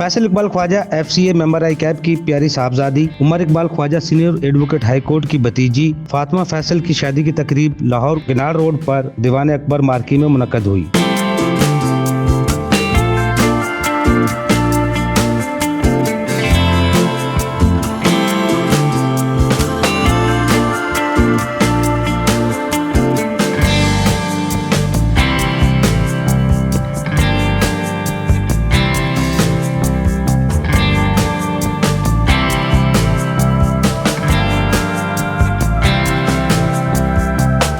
Faisal Iqbal Khawaja FCA member ICAP की प्यारी साहबजादी Umar Iqbal Khawaja senior advocate high court की भतीजी फातिमा फैसल की शादी की तकरीब लाहौर किनार रोड पर दीवान अकबर मार्की में मुनक्कद हुई।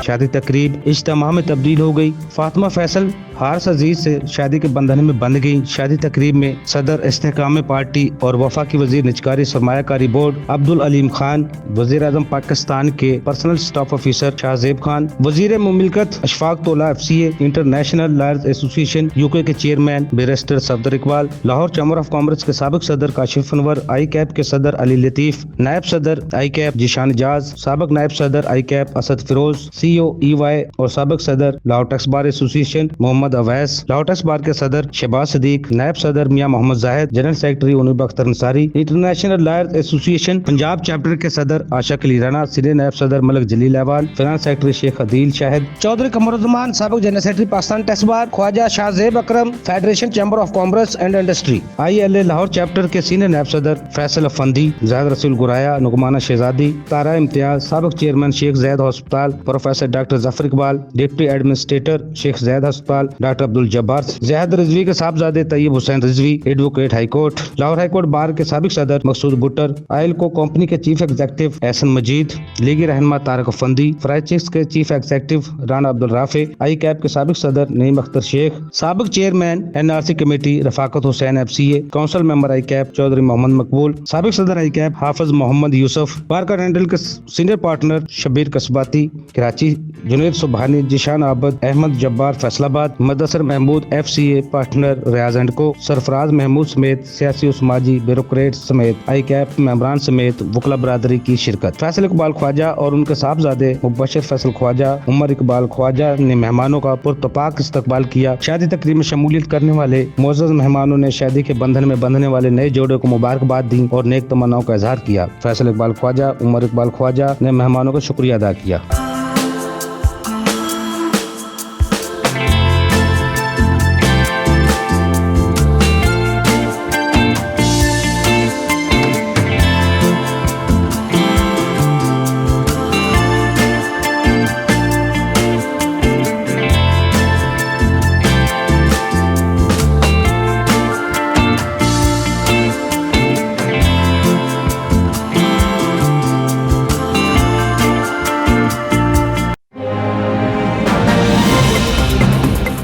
शादी तकरीब इज्तिमा में तब्दील हो गई। फातिमा फैसल हारिस अजीज से शादी के बंधन में बंध गई। शादी तकरीब में सदर इस्तेहकाम पार्टी और वफा की वजीर निजकारी सरमायाकारी बोर्ड अब्दुल अलीम खान, वजीर आजम पाकिस्तान के personal staff officer Shahzeb Khan, वजीर मुमलिकत अशफाक तोला FCA international lawyers association UK के chairman barrister Safdar Iqbal, Lahore chamber of commerce के साबिक सदर काशिफ अनवर, आई कैप के सदर अली लतीफ, नायब सदर आई कैप जीशान एजाज, साबिक नायब सदर ICAP Asad Feroz, CEO EY और साबिक सदर Lahore tax bar association Muhammad Awais, Lahore tax bar के सदर शहबाज सदीक, नायब सदर मियां मोहम्मद जाहिद, जनरल सेक्रेटरी उनूब Akhtar Ansari, international lawyers association Punjab chapter के सदर आशा अली राना, सीनियर नायब सदर मलिक जलील अहवाल, फाइनेंस सेक्रेटरी शेख अदील शाहिद, चौधरी कमरुज्जमान साबिक general secretary Pakistan tax bar, Khawaja Shahzeb Akram federation chamber of commerce and industry, ILA Lahore chapter के सीनियर नायब सदर फैसल अफंदी, जाहिद रसूल गुराया, नुकमाना शहजादी, तारा इम्तियाज, साबिक chairman Sheikh Zayed hospital, professor doctor Zafar Iqbal, deputy administrator Sheikh Zayed अस्पताल, डॉक्टर अब्दुल जब्बार, जहद रिजवी के साहबजादे Tayyab Hussain Rizvi, advocate high court, Lahore high court bar के साबिक सदर मकसूद बुट्टर, आयलको कंपनी के चीफ एग्जीक्यूटिव एहसन मजीद, लीगी रहनमा तारक अफंदी, फ्राइचिक्स के chief executive Rana Abdul Rafay, ICAP के साबिक सदर नईम अख्तर शेख, साबिक chairman NRC committee Rafaqat Hussain FCA, council member ICAP Chaudhry Muhammad Maqbool, साबिक सदर आई कैप हाफिज मोहम्मद यूसुफ, बार का हैंडल के senior partner Shabbir Kasbati Karachi, Junaid Subhani, Zeeshan Abid, Ahmed Jabbar Faisalabad, Mudassar Mahmood FCA partner Riaz and co, Sarfraz Mahmood समेत सियासी और समाजी ब्यूरोक्रेट समेत आई कैप मेंबरान समेत वकला बरादरी की शिरकत। फैसल इकबाल ख्वाजा और उनके साहबजादे मुबशर फैसल ख्वाजा उमर इकबाल ख्वाजा ने मेहमानों का पुरतपाक इस्तकबाल किया। शादी तकरीब में शमूलियत करने वाले मोअज़्ज़ज़ मेहमानों ने शादी के बंधन में बंधने वाले नए जोड़े को मुबारकबाद दी और नेक तमन्नाओं का इजहार किया। फैसल इकबाल ख्वाजा उमर इकबाल ख्वाजा ने मेहमानों का शुक्रिया अदा किया।